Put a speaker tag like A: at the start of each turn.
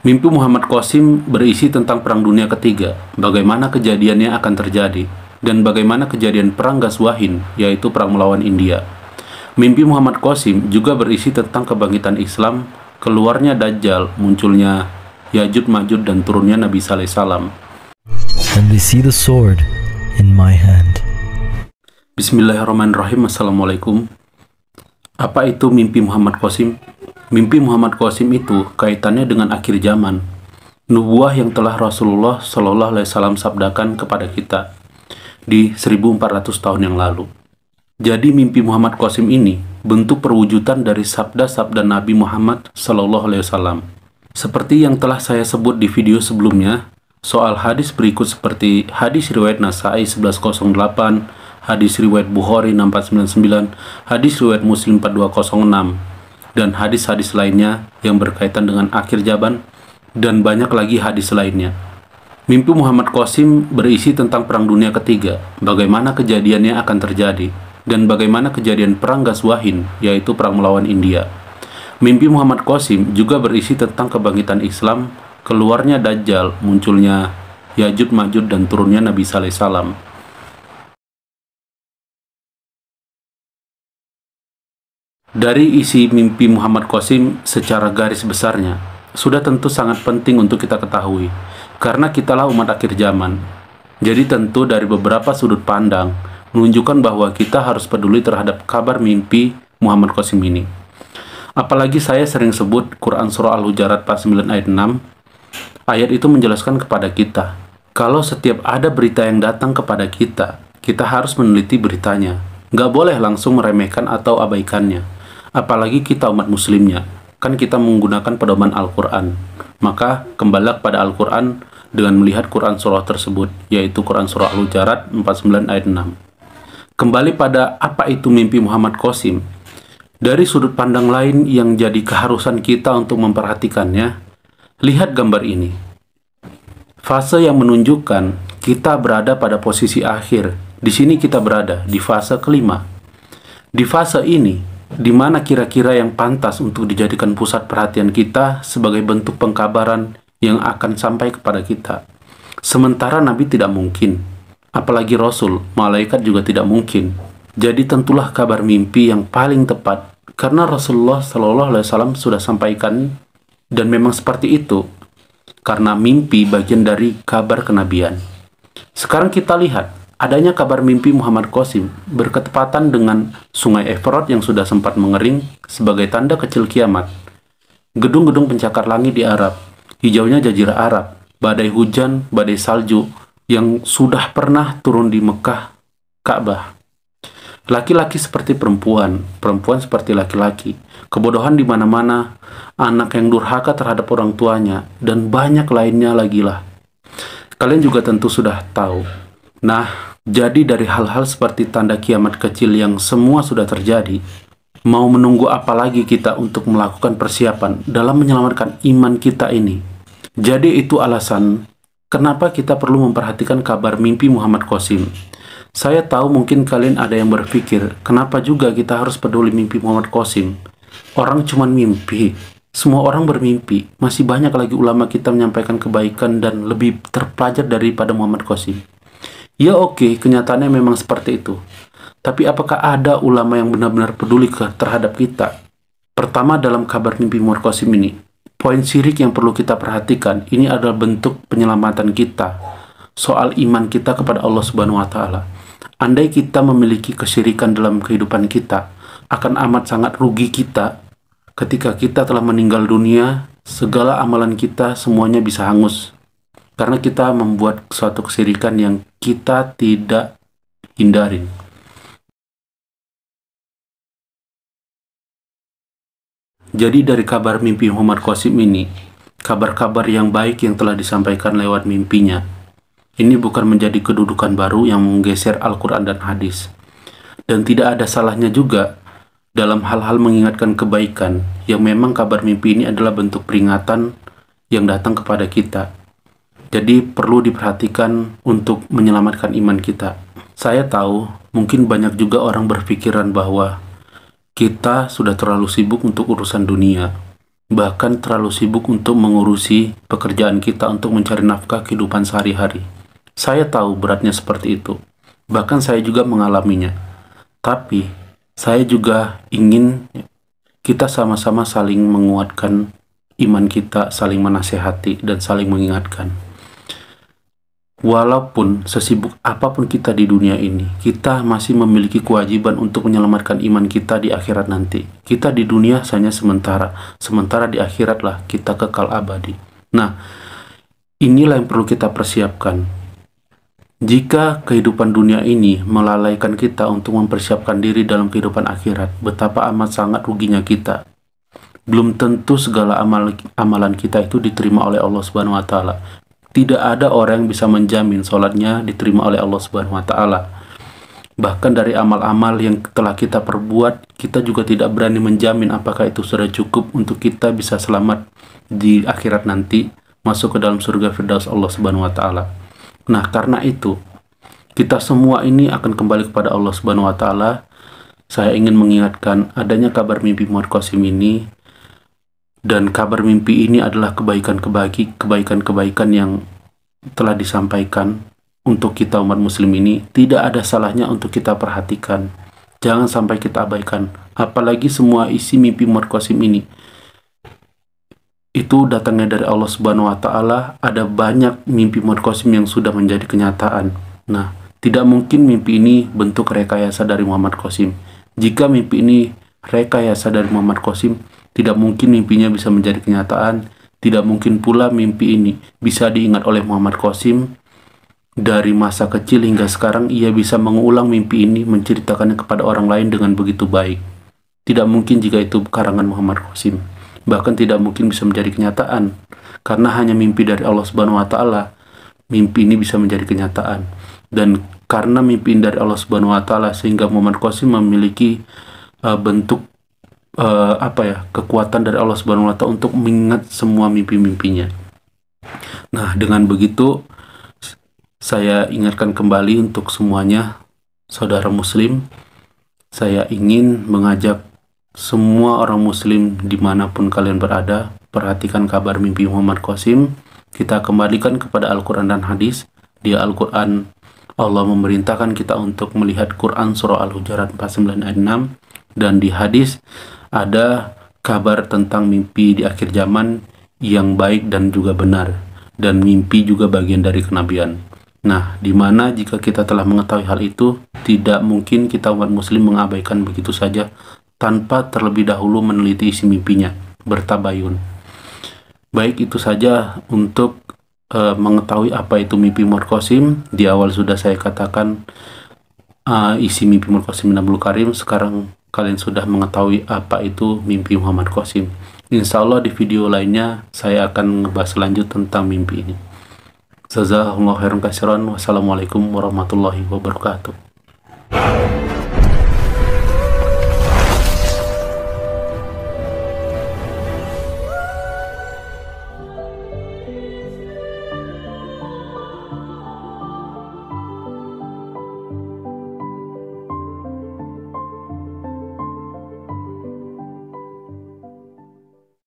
A: Mimpi Muhammad Qasim berisi tentang Perang Dunia Ketiga, bagaimana kejadiannya akan terjadi, dan bagaimana kejadian Perang Ghazwahin, yaitu perang melawan India. Mimpi Muhammad Qasim juga berisi tentang kebangkitan Islam, keluarnya Dajjal, munculnya Ya'juj Ma'juj, dan turunnya Nabi Sallallahu Alaihi Wasallam.
B: And they see the sword in my hand.
A: Bismillahirrahmanirrahim. Assalamualaikum. Apa itu mimpi Muhammad Qasim? Mimpi Muhammad Qasim itu kaitannya dengan akhir zaman, nubuah yang telah Rasulullah Shallallahu Alaihi Wasallam sabdakan kepada kita di 1400 tahun yang lalu. Jadi mimpi Muhammad Qasim ini bentuk perwujudan dari sabda-sabda Nabi Muhammad Shallallahu Alaihi Wasallam. Seperti yang telah saya sebut di video sebelumnya, soal hadis berikut seperti hadis riwayat Nasai 1108, hadis riwayat Bukhari 6499, hadis riwayat Muslim 4206, dan hadis-hadis lainnya yang berkaitan dengan akhir zaman, dan banyak lagi hadis lainnya. Mimpi Muhammad Qasim berisi tentang Perang Dunia Ketiga, bagaimana kejadiannya akan terjadi, dan bagaimana kejadian Perang Ghazwahin, yaitu perang melawan India. Mimpi Muhammad Qasim juga berisi tentang kebangkitan Islam, keluarnya Dajjal, munculnya Ya'juj Ma'juj, dan turunnya Nabi Sallallahu Alaihi Wasallam. Dari isi mimpi Muhammad Qasim secara garis besarnya, sudah tentu sangat penting untuk kita ketahui, karena kitalah umat akhir zaman. Jadi tentu dari beberapa sudut pandang, menunjukkan bahwa kita harus peduli terhadap kabar mimpi Muhammad Qasim ini. Apalagi saya sering sebut Quran Surah Al-Hujurat 49 ayat 6, ayat itu menjelaskan kepada kita, kalau setiap ada berita yang datang kepada kita, kita harus meneliti beritanya. Nggak boleh langsung meremehkan atau abaikannya. Apalagi kita umat muslimnya, kan kita menggunakan pedoman Al-Quran. Maka kembalilah kepada Al-Quran dengan melihat Quran surah tersebut, yaitu Quran Surah Al-Hujurat 49 ayat 6. Kembali pada apa itu mimpi Muhammad Qasim, dari sudut pandang lain yang jadi keharusan kita untuk memperhatikannya, lihat gambar ini. Fase yang menunjukkan kita berada pada posisi akhir. Di sini kita berada di fase kelima. Di fase ini, di mana kira-kira yang pantas untuk dijadikan pusat perhatian kita sebagai bentuk pengkabaran yang akan sampai kepada kita. Sementara Nabi tidak mungkin, apalagi Rasul, malaikat juga tidak mungkin. Jadi tentulah kabar mimpi yang paling tepat, karena Rasulullah Shallallahu Alaihi Wasallam sudah sampaikan, dan memang seperti itu, karena mimpi bagian dari kabar kenabian. Sekarang kita lihat, adanya kabar mimpi Muhammad Qasim berketepatan dengan sungai Efrat yang sudah sempat mengering sebagai tanda kecil kiamat, gedung-gedung pencakar langit di Arab, hijaunya jazirah Arab, badai hujan, badai salju yang sudah pernah turun di Mekah, Ka'bah. Laki-laki seperti perempuan, perempuan seperti laki-laki, kebodohan di mana-mana, anak yang durhaka terhadap orang tuanya, dan banyak lainnya lagi lah. Kalian juga tentu sudah tahu. Nah, jadi dari hal-hal seperti tanda kiamat kecil yang semua sudah terjadi, mau menunggu apa lagi kita untuk melakukan persiapan dalam menyelamatkan iman kita ini? Jadi itu alasan kenapa kita perlu memperhatikan kabar mimpi Muhammad Qasim. Saya tahu mungkin kalian ada yang berpikir, kenapa juga kita harus peduli mimpi Muhammad Qasim? Orang cuman mimpi. Semua orang bermimpi. Masih banyak lagi ulama kita menyampaikan kebaikan dan lebih terpelajar daripada Muhammad Qasim. Ya oke, kenyataannya memang seperti itu. Tapi apakah ada ulama yang benar-benar peduli terhadap kita? Pertama, dalam kabar mimpi Muhammad Qasim ini, poin syirik yang perlu kita perhatikan, ini adalah bentuk penyelamatan kita soal iman kita kepada Allah Subhanahu wa Ta'ala. Andai kita memiliki kesyirikan dalam kehidupan kita, akan amat sangat rugi kita ketika kita telah meninggal dunia, segala amalan kita semuanya bisa hangus. Karena kita membuat suatu kesyirikan yang kita tidak hindarin. Jadi dari kabar mimpi Muhammad Qasim ini, kabar-kabar yang baik yang telah disampaikan lewat mimpinya, ini bukan menjadi kedudukan baru yang menggeser Al-Quran dan hadis. Dan tidak ada salahnya juga dalam hal-hal mengingatkan kebaikan, yang memang kabar mimpi ini adalah bentuk peringatan yang datang kepada kita. Jadi perlu diperhatikan untuk menyelamatkan iman kita. Saya tahu mungkin banyak juga orang berpikiran bahwa kita sudah terlalu sibuk untuk urusan dunia. bahkan terlalu sibuk untuk mengurusi pekerjaan kita untuk mencari nafkah kehidupan sehari-hari. Saya tahu beratnya seperti itu, bahkan saya juga mengalaminya. Tapi saya juga ingin kita sama-sama saling menguatkan iman kita, saling menasehati dan saling mengingatkan. Walaupun sesibuk apapun kita di dunia ini, kita masih memiliki kewajiban untuk menyelamatkan iman kita di akhirat nanti. Kita di dunia hanya sementara di akhiratlah kita kekal abadi. Nah, inilah yang perlu kita persiapkan. Jika kehidupan dunia ini melalaikan kita untuk mempersiapkan diri dalam kehidupan akhirat, betapa amat sangat ruginya kita. Belum tentu segala amalan kita itu diterima oleh Allah Subhanahu wa taala. Tidak ada orang yang bisa menjamin sholatnya diterima oleh Allah Subhanahu wa taala. Bahkan dari amal-amal yang telah kita perbuat, kita juga tidak berani menjamin apakah itu sudah cukup untuk kita bisa selamat di akhirat nanti, masuk ke dalam surga Firdaus Allah Subhanahu wa taala. Nah, karena itu kita semua ini akan kembali kepada Allah Subhanahu wa taala. Saya ingin mengingatkan adanya kabar mimpi Muhammad Qasim ini, dan kabar mimpi ini adalah kebaikan-kebaikan yang telah disampaikan untuk kita umat muslim ini. Tidak ada salahnya untuk kita perhatikan. Jangan sampai kita abaikan. Apalagi semua isi mimpi Muhammad Qasim ini itu datangnya dari Allah Subhanahu wa taala. Ada banyak mimpi Muhammad Qasim yang sudah menjadi kenyataan. Nah, tidak mungkin mimpi ini bentuk rekayasa dari Muhammad Qasim. Jika mimpi ini rekayasa dari Muhammad Qasim, tidak mungkin mimpinya bisa menjadi kenyataan. Tidak mungkin pula mimpi ini bisa diingat oleh Muhammad Qasim. Dari masa kecil hingga sekarang ia bisa mengulang mimpi ini, menceritakannya kepada orang lain dengan begitu baik. Tidak mungkin jika itu karangan Muhammad Qasim. Bahkan tidak mungkin bisa menjadi kenyataan, karena hanya mimpi dari Allah Subhanahu wa taala mimpi ini bisa menjadi kenyataan. Dan karena mimpi ini dari Allah Subhanahu wa taala, sehingga Muhammad Qasim memiliki bentuk kekuatan dari Allah Subhanahu wa taala untuk mengingat semua mimpi-mimpinya. Nah, dengan begitu saya ingatkan kembali untuk semuanya, saudara muslim, saya ingin mengajak semua orang muslim dimanapun kalian berada, perhatikan kabar mimpi Muhammad Qasim. Kita kembalikan kepada Al-Quran dan hadis. Di Al-Quran Allah memerintahkan kita untuk melihat Quran surah Al-Hujurat 49 ayat 6, dan di hadis ada kabar tentang mimpi di akhir zaman yang baik dan juga benar, dan mimpi juga bagian dari kenabian. Nah, dimana jika kita telah mengetahui hal itu, tidak mungkin kita umat muslim mengabaikan begitu saja tanpa terlebih dahulu meneliti isi mimpinya, bertabayun. Baik, itu saja untuk mengetahui apa itu mimpi Muhammad Qasim. Di awal sudah saya katakan isi mimpi Muhammad Qasim bin Abdul Karim. Sekarang kalian sudah mengetahui apa itu mimpi Muhammad Qasim. Insya Allah di video lainnya saya akan ngebahas lanjut tentang mimpi ini. Jazakumullahu khairan katsiran. Wassalamualaikum warahmatullahi wabarakatuh.